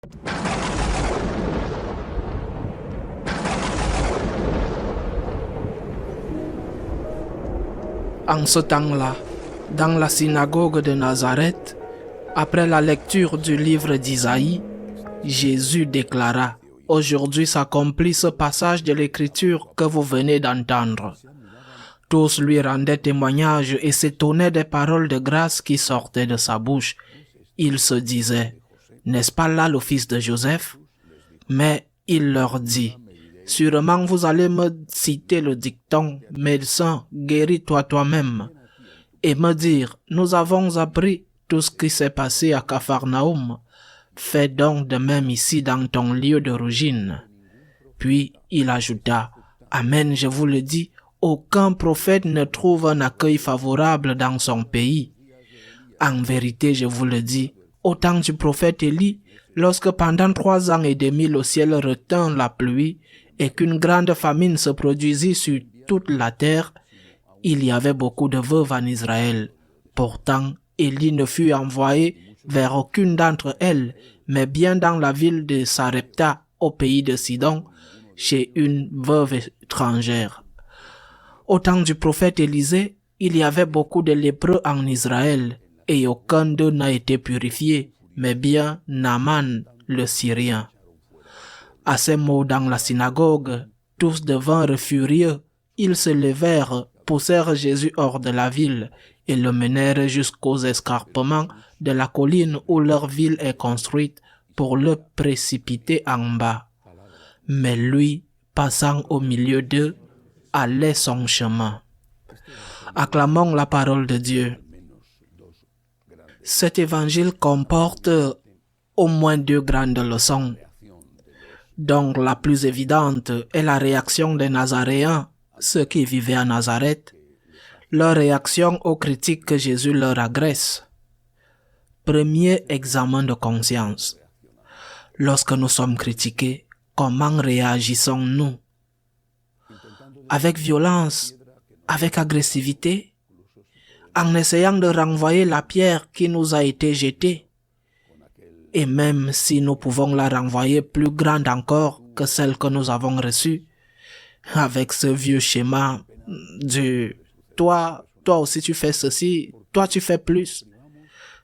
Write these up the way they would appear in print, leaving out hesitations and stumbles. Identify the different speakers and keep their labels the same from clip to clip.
Speaker 1: En ce temps-là, dans la synagogue de Nazareth, après la lecture du livre d'Isaïe, Jésus déclara: « Aujourd'hui s'accomplit ce passage de l'Écriture que vous venez d'entendre. » Tous lui rendaient témoignage et s'étonnaient des paroles de grâce qui sortaient de sa bouche. Ils se disaient: « N'est-ce pas là le fils de Joseph ?» Mais il leur dit: « Sûrement vous allez me citer le dicton « Médecin, guéris-toi toi-même » et me dire: « Nous avons appris tout ce qui s'est passé à Capharnaüm. Fais donc de même ici dans ton lieu d'origine. » Puis il ajouta: « Amen, je vous le dis, aucun prophète ne trouve un accueil favorable dans son pays. En vérité, je vous le dis, au temps du prophète Élie, lorsque pendant 3 ans et demi le ciel retint la pluie et qu'une grande famine se produisit sur toute la terre, il y avait beaucoup de veuves en Israël. Pourtant, Élie ne fut envoyé vers aucune d'entre elles, mais bien dans la ville de Sarepta, au pays de Sidon, chez une veuve étrangère. Au temps du prophète Élisée, il y avait beaucoup de lépreux en Israël, et aucun d'eux n'a été purifié, mais bien Naaman, le Syrien. À ces mots dans la synagogue, tous devinrent furieux. Ils se levèrent, poussèrent Jésus hors de la ville et le menèrent jusqu'aux escarpements de la colline où leur ville est construite pour le précipiter en bas. Mais lui, passant au milieu d'eux, allait son chemin. Acclamons la parole de Dieu. Cet évangile comporte au moins 2 grandes leçons. Donc la plus évidente est la réaction des Nazaréens, ceux qui vivaient à Nazareth, leur réaction aux critiques que Jésus leur adresse. Premier examen de conscience. Lorsque nous sommes critiqués, comment réagissons-nous? Avec violence, avec agressivité, en essayant de renvoyer la pierre qui nous a été jetée? Et même si nous pouvons la renvoyer plus grande encore que celle que nous avons reçue, avec ce vieux schéma du « toi aussi tu fais ceci, toi tu fais plus ».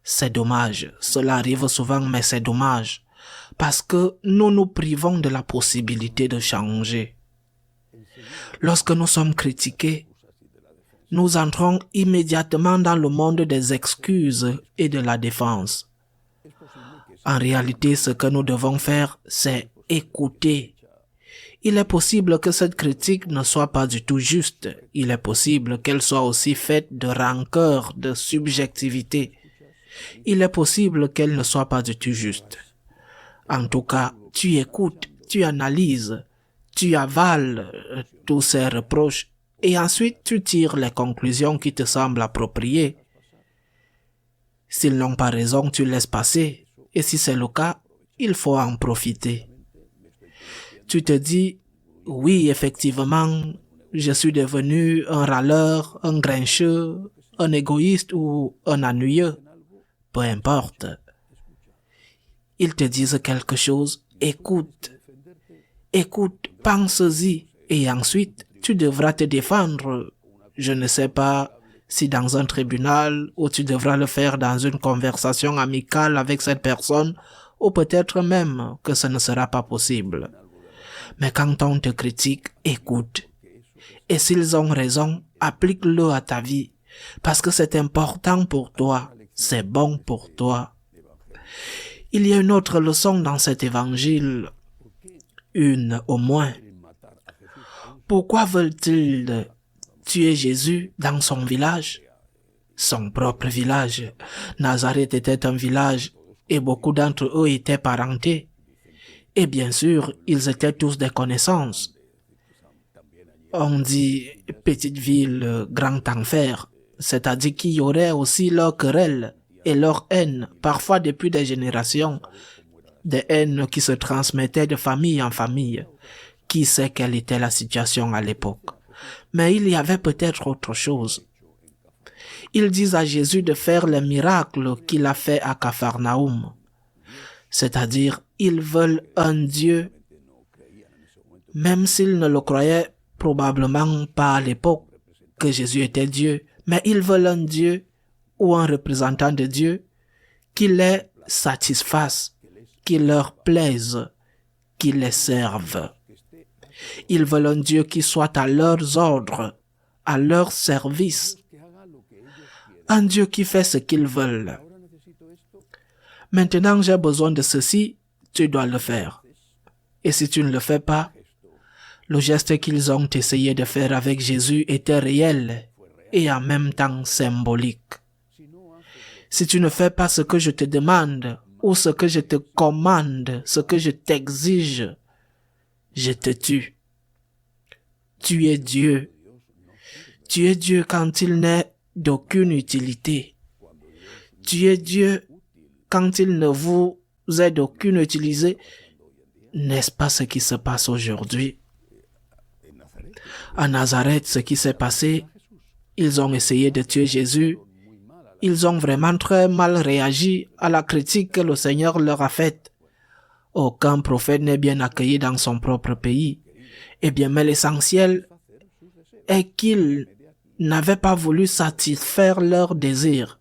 Speaker 1: C'est dommage, cela arrive souvent, mais c'est dommage, parce que nous nous privons de la possibilité de changer. Lorsque nous sommes critiqués, nous entrons immédiatement dans le monde des excuses et de la défense. En réalité, ce que nous devons faire, c'est écouter. Il est possible que cette critique ne soit pas du tout juste. Il est possible qu'elle soit aussi faite de rancœur, de subjectivité. Il est possible qu'elle ne soit pas du tout juste. En tout cas, tu écoutes, tu analyses, tu avales tous ces reproches et ensuite tu tires les conclusions qui te semblent appropriées. S'ils n'ont pas raison, tu laisses passer. Et si c'est le cas, il faut en profiter. Tu te dis, oui, effectivement, je suis devenu un râleur, un grincheux, un égoïste ou un ennuyeux. Peu importe. Ils te disent quelque chose, écoute. Écoute, pense-y. Et ensuite, tu devras te défendre. Je ne sais pas si dans un tribunal, ou tu devras le faire dans une conversation amicale avec cette personne, ou peut-être même que ce ne sera pas possible. Mais quand on te critique, écoute. Et s'ils ont raison, applique-le à ta vie, parce que c'est important pour toi, c'est bon pour toi. Il y a une autre leçon dans cet évangile, une au moins. Pourquoi veulent-ils tuer Jésus dans son village? Son propre village. Nazareth était un village et beaucoup d'entre eux étaient parentés. Et bien sûr, ils étaient tous des connaissances. On dit petite ville, grand enfer, c'est-à-dire qu'il y aurait aussi leur querelle et leur haine, parfois depuis des générations, des haines qui se transmettaient de famille en famille. Qui sait quelle était la situation à l'époque? Mais il y avait peut-être autre chose. Ils disent à Jésus de faire les miracles qu'il a fait à Capharnaüm. C'est-à-dire, ils veulent un Dieu, même s'ils ne le croyaient probablement pas à l'époque que Jésus était Dieu, mais ils veulent un Dieu ou un représentant de Dieu qui les satisfasse, qui leur plaise, qui les serve. Ils veulent un Dieu qui soit à leurs ordres, à leur service. Un Dieu qui fait ce qu'ils veulent. Maintenant, j'ai besoin de ceci, tu dois le faire. Et si tu ne le fais pas, le geste qu'ils ont essayé de faire avec Jésus était réel et en même temps symbolique. Si tu ne fais pas ce que je te demande ou ce que je te commande, ce que je t'exige, je te tue. Tu es Dieu. Tu es Dieu quand il n'est d'aucune utilité. Tu es Dieu quand il ne vous est d'aucune utilité. N'est-ce pas ce qui se passe aujourd'hui? À Nazareth, ce qui s'est passé, ils ont essayé de tuer Jésus. Ils ont vraiment très mal réagi à la critique que le Seigneur leur a faite. Aucun prophète n'est bien accueilli dans son propre pays. Eh bien, mais l'essentiel est qu'ils n'avaient pas voulu satisfaire leurs désirs.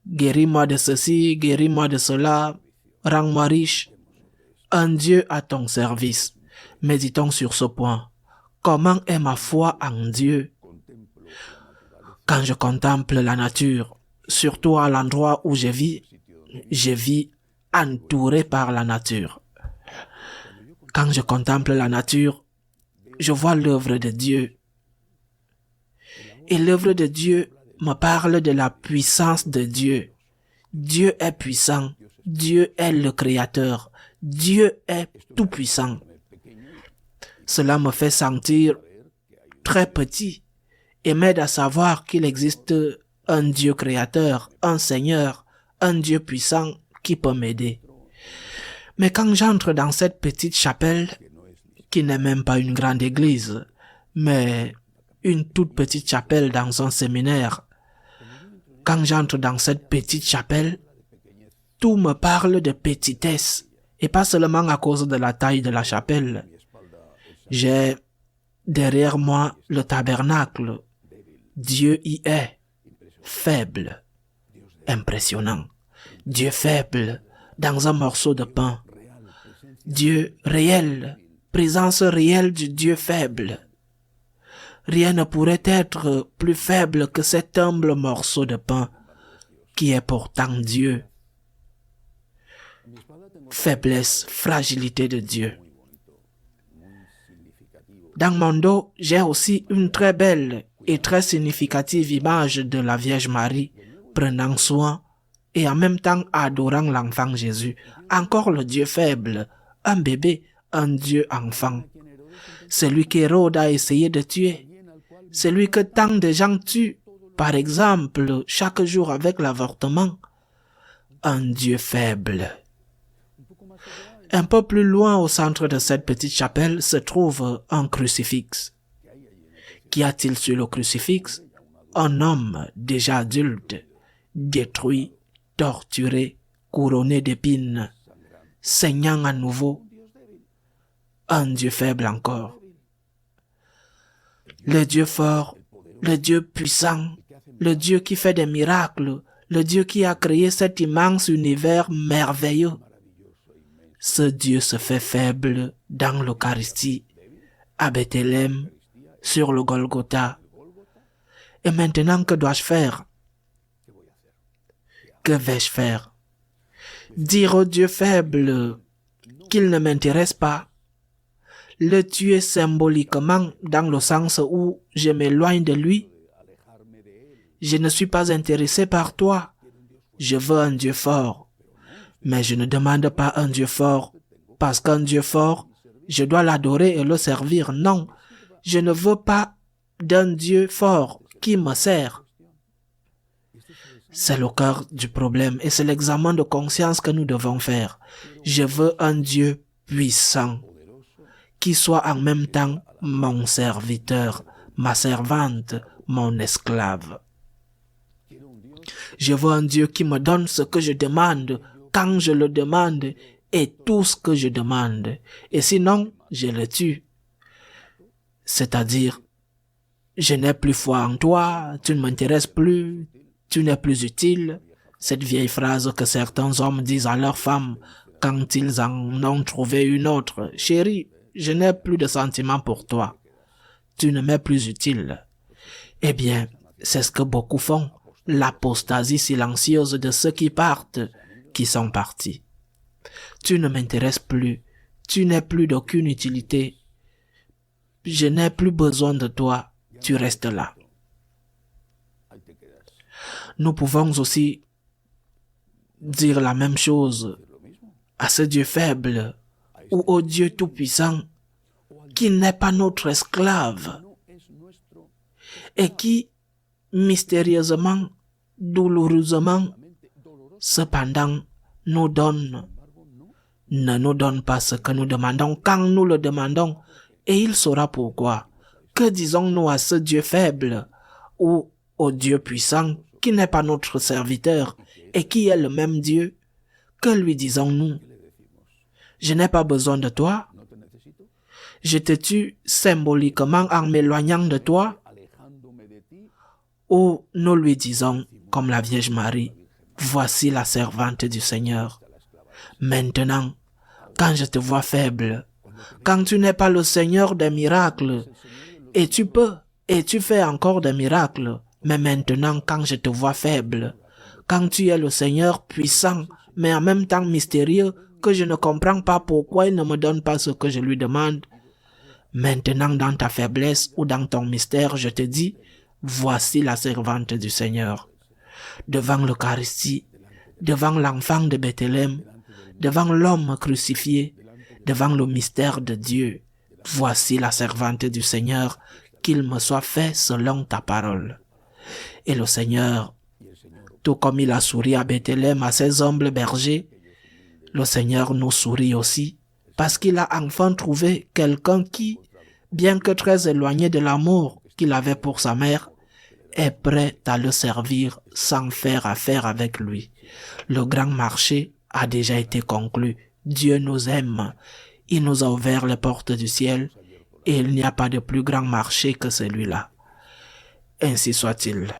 Speaker 1: Guéris-moi de ceci, guéris-moi de cela, rends-moi riche. Un Dieu à ton service. Méditons sur ce point. Comment est ma foi en Dieu? Quand je contemple la nature, surtout à l'endroit où je vis entouré par la nature. Quand je contemple la nature, je vois l'œuvre de Dieu. Et l'œuvre de Dieu me parle de la puissance de Dieu. Dieu est puissant. Dieu est le Créateur. Dieu est tout-puissant. Cela me fait sentir très petit et m'aide à savoir qu'il existe un Dieu créateur, un Seigneur, un Dieu puissant qui peut m'aider. Mais quand j'entre dans cette petite chapelle, qui n'est même pas une grande église, mais une toute petite chapelle dans un séminaire, quand j'entre dans cette petite chapelle, tout me parle de petitesse, et pas seulement à cause de la taille de la chapelle. J'ai derrière moi le tabernacle. Dieu y est, faible, impressionnant. Dieu faible, dans un morceau de pain. Dieu réel, présence réelle du Dieu faible. Rien ne pourrait être plus faible que cet humble morceau de pain qui est pourtant Dieu. Faiblesse, fragilité de Dieu. Dans mon dos, j'ai aussi une très belle et très significative image de la Vierge Marie prenant soin et en même temps adorant l'enfant Jésus. Encore le Dieu faible, un bébé, un Dieu enfant. Celui qu'Hérode a essayé de tuer. Celui que tant de gens tuent, par exemple, chaque jour avec l'avortement. Un Dieu faible. Un peu plus loin au centre de cette petite chapelle se trouve un crucifix. Qu'y a-t-il sur le crucifix? Un homme déjà adulte, détruit, torturé, couronné d'épines, saignant à nouveau. Un Dieu faible encore. Le Dieu fort, le Dieu puissant, le Dieu qui fait des miracles, le Dieu qui a créé cet immense univers merveilleux. Ce Dieu se fait faible dans l'Eucharistie, à Bethléem, sur le Golgotha. Et maintenant, que dois-je faire? Que vais-je faire? Dire au Dieu faible qu'il ne m'intéresse pas, le tuer symboliquement dans le sens où je m'éloigne de lui. Je ne suis pas intéressé par toi. Je veux un Dieu fort. Mais je ne demande pas un Dieu fort, parce qu'un Dieu fort, je dois l'adorer et le servir. Non, je ne veux pas d'un Dieu fort qui me sert. C'est le cœur du problème et c'est l'examen de conscience que nous devons faire. Je veux un Dieu puissant, qui soit en même temps mon serviteur, ma servante, mon esclave. Je veux un Dieu qui me donne ce que je demande quand je le demande et tout ce que je demande. Et sinon, je le tue. C'est-à-dire, je n'ai plus foi en toi, tu ne m'intéresses plus, tu n'es plus utile. Cette vieille phrase que certains hommes disent à leurs femmes quand ils en ont trouvé une autre. Chérie, je n'ai plus de sentiments pour toi. Tu ne m'es plus utile. Eh bien, c'est ce que beaucoup font. L'apostasie silencieuse de ceux qui partent, qui sont partis. Tu ne m'intéresses plus. Tu n'es plus d'aucune utilité. Je n'ai plus besoin de toi. Tu restes là. Nous pouvons aussi dire la même chose à ce Dieu faible ou au Dieu tout-puissant qui n'est pas notre esclave et qui, mystérieusement, douloureusement, cependant, ne nous donne pas ce que nous demandons quand nous le demandons, et il saura pourquoi. Que disons-nous à ce Dieu faible ou au Dieu puissant qui n'est pas notre serviteur et qui est le même Dieu? Que lui disons-nous? Je n'ai pas besoin de toi. Je te tue symboliquement en m'éloignant de toi. Ou nous lui disons, comme la Vierge Marie, voici la servante du Seigneur. Maintenant, quand je te vois faible, quand tu n'es pas le Seigneur des miracles, et tu peux, et tu fais encore des miracles, mais maintenant quand je te vois faible, quand tu es le Seigneur puissant, mais en même temps mystérieux, que je ne comprends pas pourquoi il ne me donne pas ce que je lui demande, maintenant dans ta faiblesse ou dans ton mystère, je te dis, voici la servante du Seigneur. Devant l'Eucharistie, devant l'enfant de Bethléem, devant l'homme crucifié, devant le mystère de Dieu, voici la servante du Seigneur, qu'il me soit fait selon ta parole. Et le Seigneur, tout comme il a souri à Bethléem à ses humbles bergers, le Seigneur nous sourit aussi, parce qu'il a enfin trouvé quelqu'un qui, bien que très éloigné de l'amour qu'il avait pour sa mère, est prêt à le servir sans faire affaire avec lui. Le grand marché a déjà été conclu. Dieu nous aime. Il nous a ouvert les portes du ciel et il n'y a pas de plus grand marché que celui-là. Ainsi soit-il.